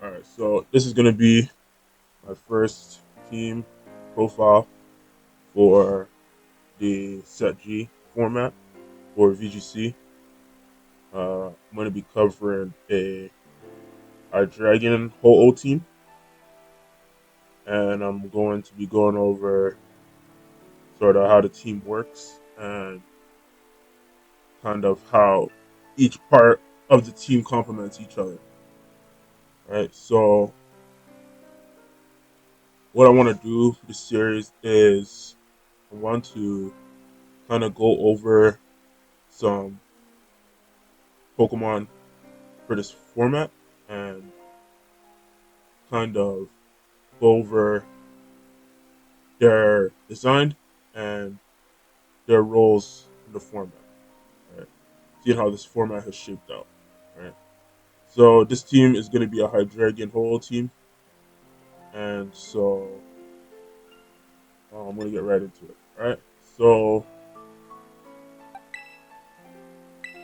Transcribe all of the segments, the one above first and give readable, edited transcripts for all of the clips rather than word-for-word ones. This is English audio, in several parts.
All right, so this is gonna be my first team profile for the Set G format for VGC. I'm gonna be covering a Hydreigon Ho-Oh team, and I'm going to be going over sort of how the team works and kind of how each part of the team complements each other. Right. So what I want to do for this series is I want to kind of go over some Pokemon for this format and kind of go over their design and their roles in the format. Right? See how this format has shaped out. Right. So this team is going to be a Hydreigon Ho-Oh team, and so I'm going to get right into it. All right. So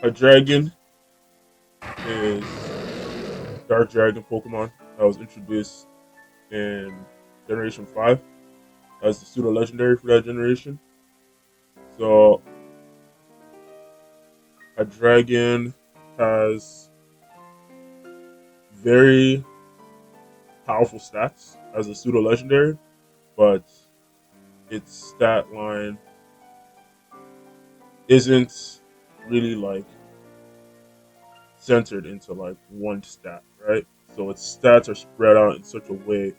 Hydreigon is a Dark Dragon Pokemon that was introduced in Generation 5 as the pseudo legendary for that generation. So a dragon has very powerful stats as a pseudo legendary, but its stat line isn't really like centered into like one stat, right? So its stats are spread out in such a way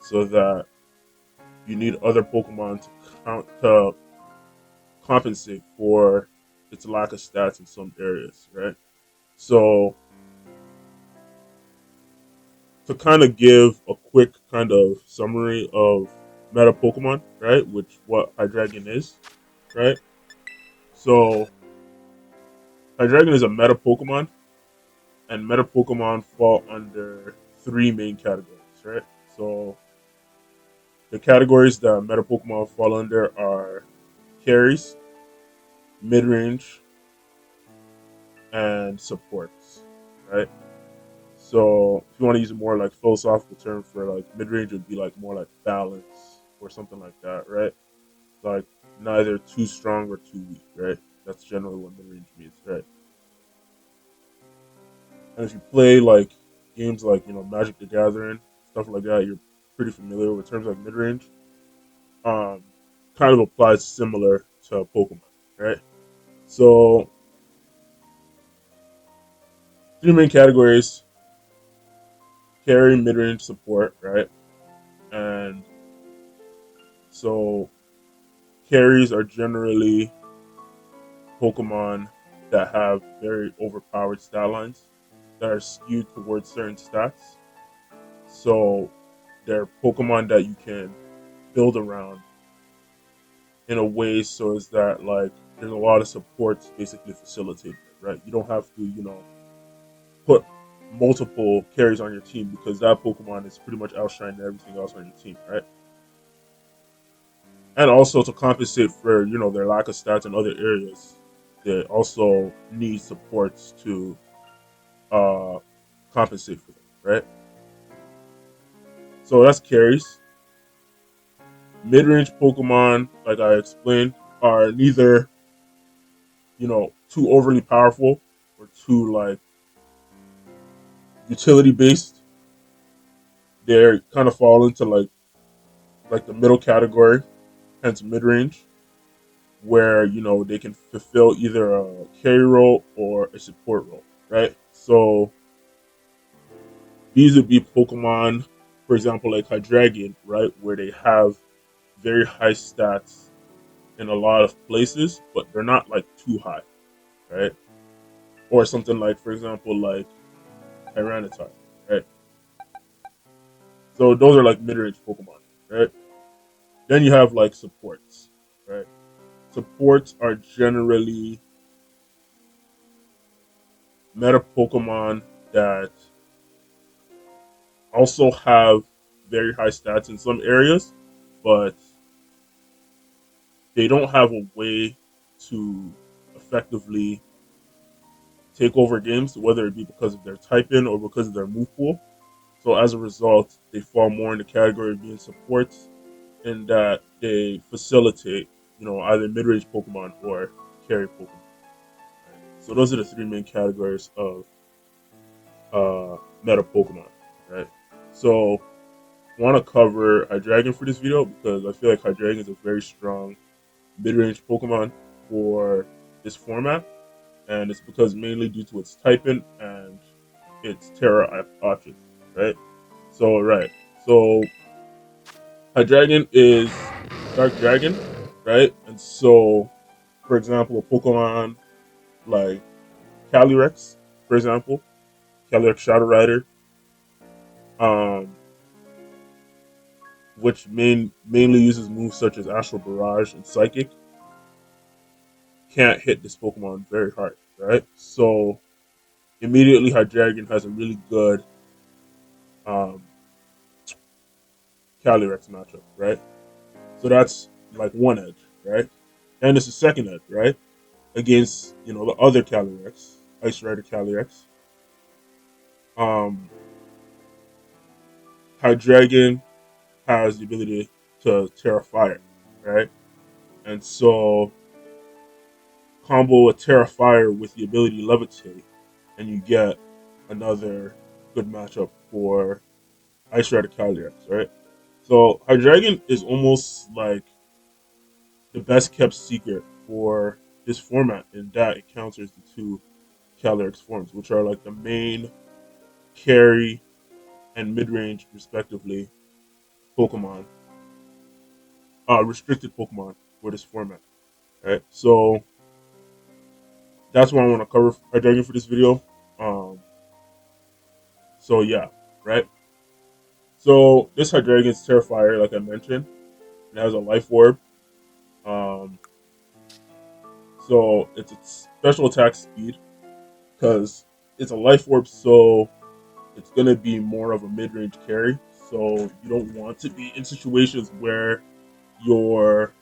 so that you need other Pokemon to compensate for its lack of stats in some areas, right? So to kind of give a quick kind of summary of meta Pokemon, right? Which what Hydreigon is, right? So Hydreigon is a meta Pokemon, and meta Pokemon fall under three main categories, right? So the categories that meta Pokemon fall under are carries, mid-range, and supports, right? So if you want to use a more like philosophical term for like mid-range, it would be like more like balance or something like that, right? Like neither too strong or too weak, right? That's generally what mid range means, right? And if you play like games like Magic the Gathering, stuff like that, you're pretty familiar with terms like mid range. Um, Kind of applies similar to Pokemon, right? So three main categories: carry, mid range, support, right? And so carries are generally Pokemon that have very overpowered stat lines that are skewed towards certain stats. So they're Pokemon that you can build around in a way so as that like there's a lot of supports basically facilitated, right? You don't have to, put multiple carries on your team because that Pokemon is pretty much outshining everything else on your team, right? And also to compensate for, their lack of stats in other areas, they also need supports to uh compensate for them, right? So that's carries. Mid-range Pokemon, like I explained, are neither too overly powerful or too like utility based. They kind of fall into like the middle category, hence mid-range, where they can fulfill either a carry role or a support role, right? So these would be Pokemon, for example, like Hydreigon, right, where they have very high stats in a lot of places, but they're not like too high, right? Or something like, for example, like Tyranitar, right? So those are like mid-range Pokemon, right? Then you have like supports, right? Supports are generally meta Pokemon that also have very high stats in some areas, but they don't have a way to effectively take over games, whether it be because of their type in or because of their move pool. So as a result, they fall more in the category of being supports in that they facilitate, either mid-range Pokemon or carry Pokemon. Right? So those are the three main categories of meta Pokemon, right? So I want to cover Hydreigon for this video because I feel like Hydreigon is a very strong mid-range Pokemon for this format, and it's because mainly due to its typing and its Terra options, right? So Hydreigon is Dark Dragon, right? And so, for example, a Pokemon like Calyrex, for example, Calyrex Shadow Rider, um, which mainly uses moves such as Astral Barrage and Psychic, can't hit this Pokemon very hard, right? So immediately Hydreigon has a really good um, Calyrex matchup, right? So that's like one edge, right? And it's a second edge, right? Against the other Calyrex, Ice Rider Calyrex. Um, Hydreigon has the ability to Terra Fire, right? And so combo a Terra Fire with the ability to Levitate, and you get another good matchup for Ice Rider Calyrex, right? So Hydreigon is almost like the best kept secret for this format in that it counters the two Calyrex forms, which are like the main carry and mid range, respectively, Pokemon, restricted Pokemon for this format, right? So that's what I want to cover Hydreigon for this video. Um, so yeah, right. So this Hydreigon's Terrifier, like I mentioned, it has a Life Orb. Um, so it's a special attack speed because it's a Life Orb, so it's gonna be more of a mid-range carry. So you don't want to be in situations where you're,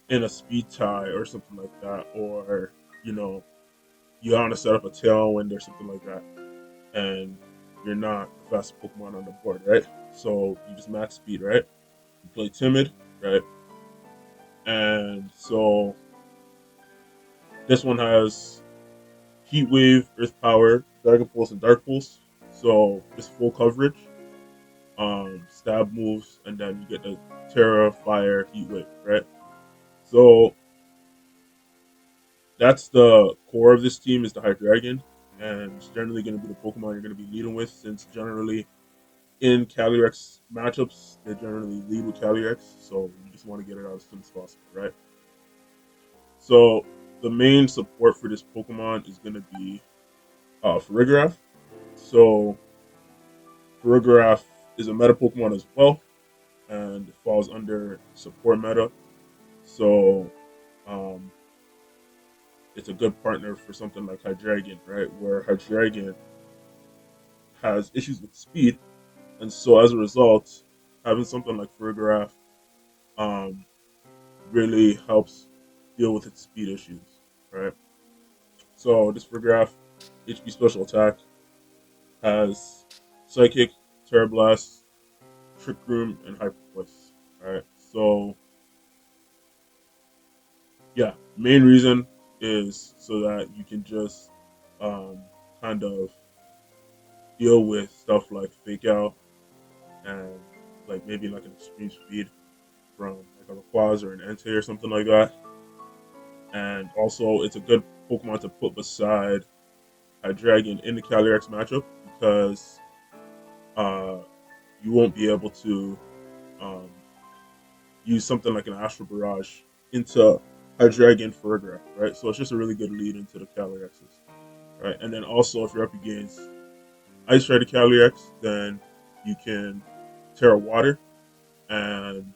in a speed tie or something like that, or you know, you want to set up a tailwind or something like that, and you're not the fastest Pokemon on the board, right? So you just max speed, right? You play timid, right? And so this one has Heat Wave, Earth Power, Dragon Pulse, and Dark Pulse. So just full coverage, stab moves, and then you get the Terra, Fire, Heat Wave, right? So that's the core of this team is the Hydreigon, and it's generally going to be the Pokemon you're going to be leading with, since generally in Calyrex matchups they generally lead with Calyrex, so you just want to get it out as soon as possible, right? So the main support for this Pokemon is going to be Farigiraf. So Farigiraf is a meta Pokemon as well, and it falls under support meta. So um, it's a good partner for something like Hydreigon, right? Where Hydreigon has issues with speed, and so as a result, having something like Farigiraf um, really helps deal with its speed issues, right? So this Farigiraf HP special attack has Psychic, Terra Blast, Trick Room, and Hyper Voice. Alright, so yeah, main reason is so that you can just um, kind of deal with stuff like Fake Out and like maybe like an extreme speed from like a Rayquaza or an Entei or something like that. And also, it's a good Pokemon to put beside Hydreigon in the Calyrex matchup because uh, you won't be able to um, use something like an Astral Barrage into Hydreigon Farigiraf, right? So it's just a really good lead into the Calyrexes, right? And then also, if you're up against Ice Rider Calyrex, then you can Terra Water, and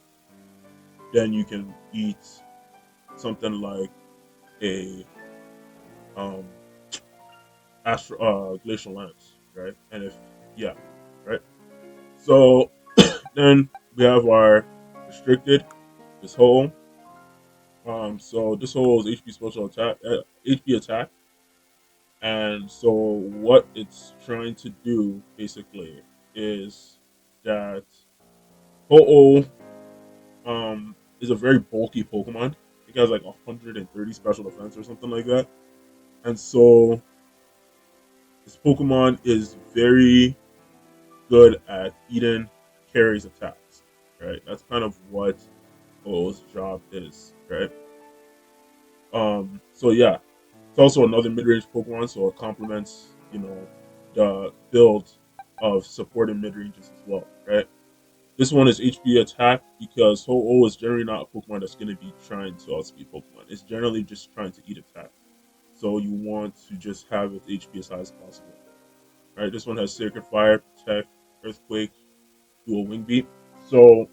then you can eat something like a um, Glacial Lance, right? And if yeah, right. So then we have our restricted this whole. So this whole is HP special attack, HP attack. And so what it's trying to do basically is that Ho-Oh is a very bulky Pokemon. It has like 130 special defense or something like that. And so this Pokemon is very good at eating carries attacks. Right? That's kind of what Ho-Oh's job is, right? So yeah, it's also another mid-range Pokemon, so it complements, the build of supporting mid-ranges as well, right? This one is HP attack because Ho-Oh is generally not a Pokemon that's going to be trying to outspeed Pokemon. It's generally just trying to eat attack. So you want to just have its HP as high as possible, right? This one has Sacred Fire, Protect, Earthquake, Dual Wing Beat. So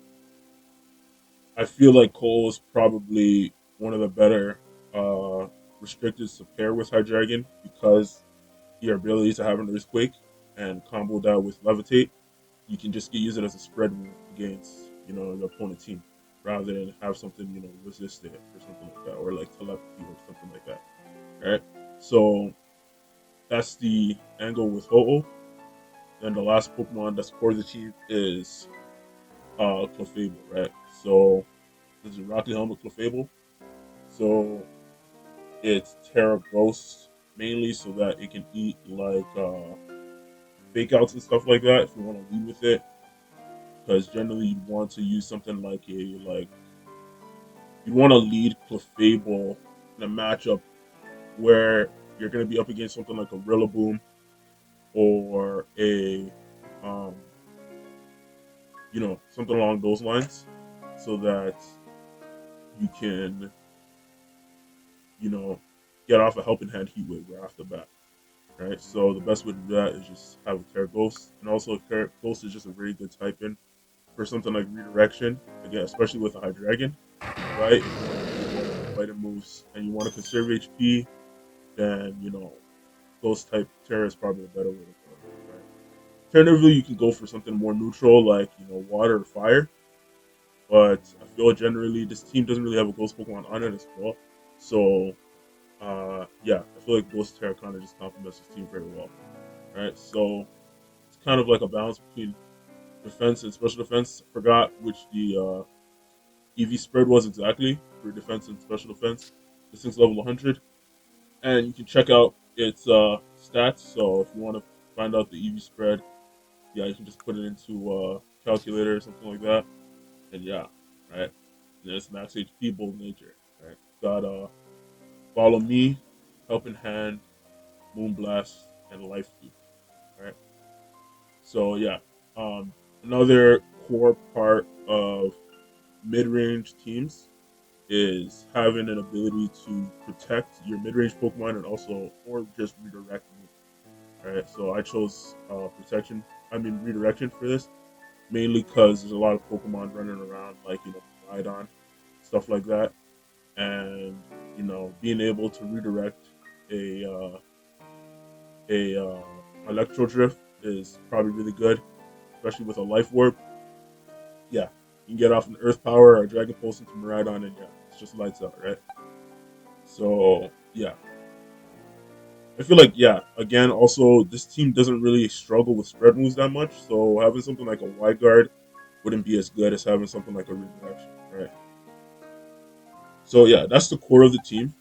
I feel like Cole is probably one of the better uh, restricted to pair with Hydreigon because your ability to have an Earthquake and combo that with Levitate, you can just use it as a spread move against, your opponent team rather than have something, resist it or something like that, or like telepathy or something like that, right? So that's the angle with Ho-Oh. Then the last Pokemon that's core of the team is Clefable, right? So this is Rocky Helmet Clefable. So it's Terra Ghost mainly so that it can eat like fake outs and stuff like that if you want to lead with it. Because generally you'd want to use something like you'd want to lead Clefable in a matchup where you're gonna be up against something like a Rillaboom or a um something along those lines so that you can, you know, get off a helping hand heat wave right off the bat. Right? So the best way to do that is just have a Terra Ghost. And also Terra Ghost is just a very good type in for something like redirection. Again, especially with a Hydreigon, right? If you want to do more fighting moves and you want to conserve HP, then Ghost type Terra is probably a better way to go. Right? Alternatively, you can go for something more neutral like water or fire. But I feel generally this team doesn't really have a Ghost Pokemon on it as well. So yeah, I feel like Ghost Terra kind of just complements this team very well. Right? So it's kind of like a balance between defense and special defense. I forgot which the EV spread was exactly for defense and special defense. This thing's level 100, and you can check out its stats. So if you want to find out the EV spread, yeah, you can just put it into calculator or something like that, and yeah, right. And it's max HP, bold nature, right? Got follow me, helping hand, moonblast, and life tube, right? So yeah, another core part of mid-range teams is having an ability to protect your mid-range Pokemon and also or just redirect me. Right. So I chose protection. I mean redirection for this mainly because there's a lot of Pokemon running around like Rhydon, stuff like that, and being able to redirect a Electro Drift is probably really good, especially with a Life Orb. Yeah, you can get off an Earth Power or a Dragon Pulse into Miraidon, and yeah, it's just lights out, right? So yeah, I feel like yeah. Again, also this team doesn't really struggle with spread moves that much, so having something like a Wide Guard wouldn't be as good as having something like a Redirection, right? So yeah, that's the core of the team,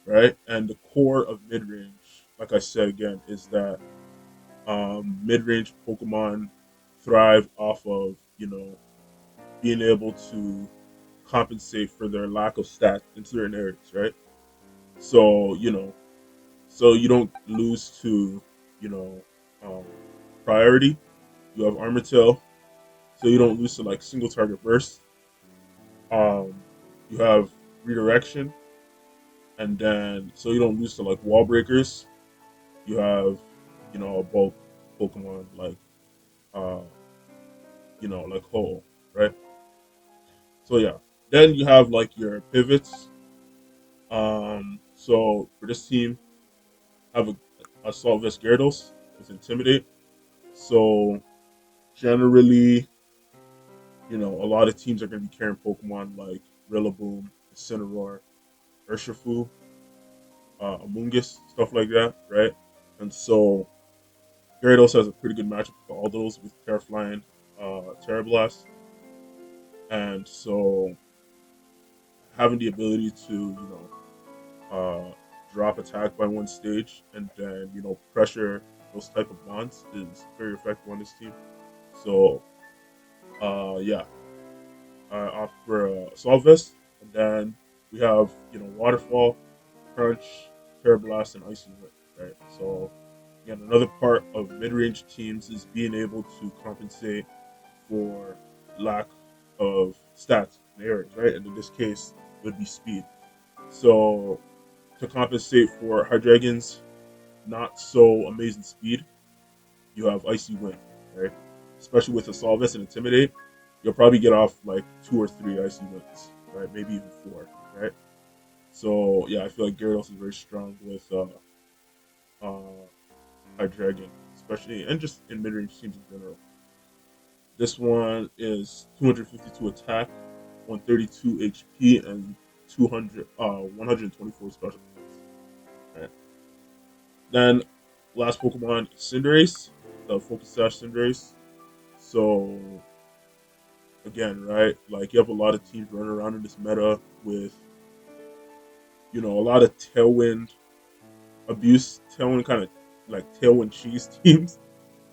right? And the core of mid range, like I said again, is that mid range Pokemon thrive off of being able to compensate for their lack of stats in certain areas, right? So so you don't lose to you know um, priority. You have armor tail, so you don't lose to like single target burst. Um, you have redirection, and then so you don't lose to like wall breakers. You have a bulk Pokemon like uh like Ho, right? So yeah, then you have like your pivots. So for this team, have a Assault Vest Gyarados with Intimidate. So generally, a lot of teams are going to be carrying Pokemon like Rillaboom, Incineroar, Urshifu. Amoonguss, stuff like that, right? And so Gyarados has a pretty good matchup for all those with Terrafly and Terra Blast, and so having the ability to drop attack by one stage and then pressure those type of bonds is very effective on this team. So yeah, I opt for Assault Vest, and then we have Waterfall, Crunch, Terra Blast, and Icy Wind. Right. So again, another part of mid-range teams is being able to compensate for lack of stats in areas, right? And in this case, it would be speed. So to compensate for Hydreigon's not so amazing speed, you have Icy Wind, right? Especially with Assault Vest and Intimidate, you'll probably get off like 2 or 3 Icy Winds, right? Maybe even 4, right? So yeah, I feel like Gyarados is very strong with uh, Hydreigon, especially and just in mid-range teams in general. This one is 252 attack, 132 HP, and 124 special defense. Right. Then last Pokemon, Cinderace, the Focus Sash Cinderace. So again, right, like you have a lot of teams running around in this meta with a lot of Tailwind abuse, Tailwind kind of like Tailwind cheese teams,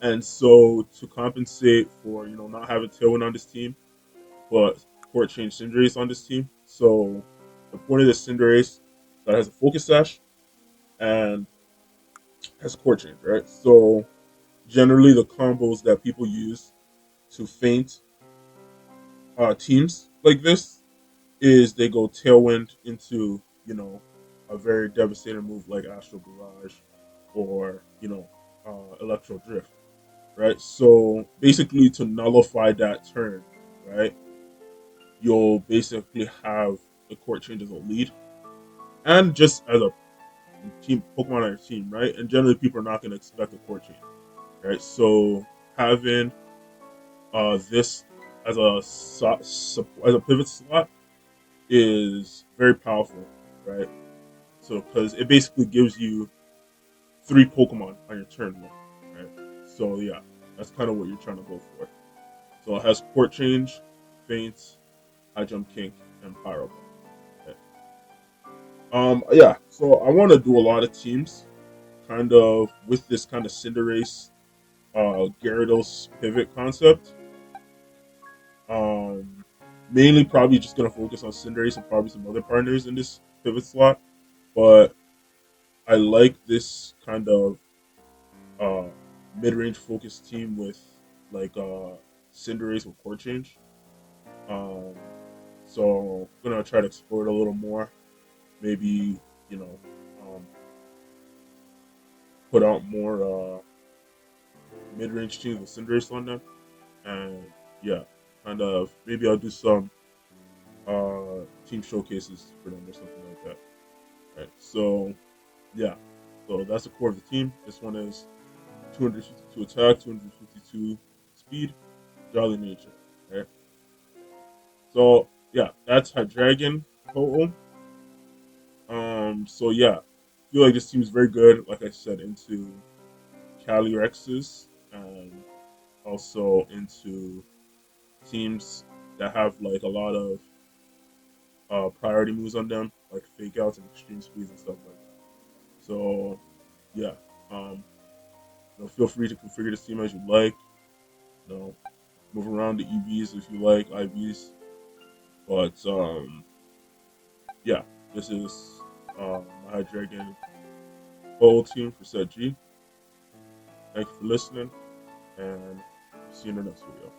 and so to compensate for not having Tailwind on this team, but court change Cinderace on this team. So the point of this Cinderace that has a Focus Sash and has court change, right? So generally the combos that people use to feint teams like this is they go Tailwind into a very devastating move like Astral Barrage or Electro Drift, right? So basically to nullify that turn, right? You'll basically have the court change as a lead, and just as a team Pokemon on your team, right? And generally, people are not going to expect a court change, right? So having this as as a pivot slot is very powerful, right? So because it basically gives you 3 Pokemon on your turn one, right? So yeah, that's kind of what you're trying to go for. So it has court change, feint, high jump kink, and pyro. Okay. Yeah, so I want to do a lot of teams kind of with this kind of Cinderace Gyarados pivot concept. Um, Mainly probably just gonna focus on Cinderace and probably some other partners in this pivot slot. But I like this kind of uh mid-range focused team with like Cinderace with core change. Um, so I'm gonna try to explore it a little more. Maybe you know um, put out more mid-range teams with Cinderace on them, and yeah, kind of maybe I'll do some team showcases for them or something like that. Right. So yeah, so that's the core of the team. This one is 252 attack, 252 speed, jolly nature. Right. So yeah, that's Hydreigon Ho-Oh. So yeah, I feel like this team is very good. Like I said, into Calyrexes and also into teams that have like a lot of priority moves on them, like fake outs and extreme speeds and stuff like that. So yeah, um, feel free to configure this team as you like. You know, move around the EVs if you like, IVs. But yeah, this is my Dragon whole team for Set G. Thank you for listening, and see you in the next video.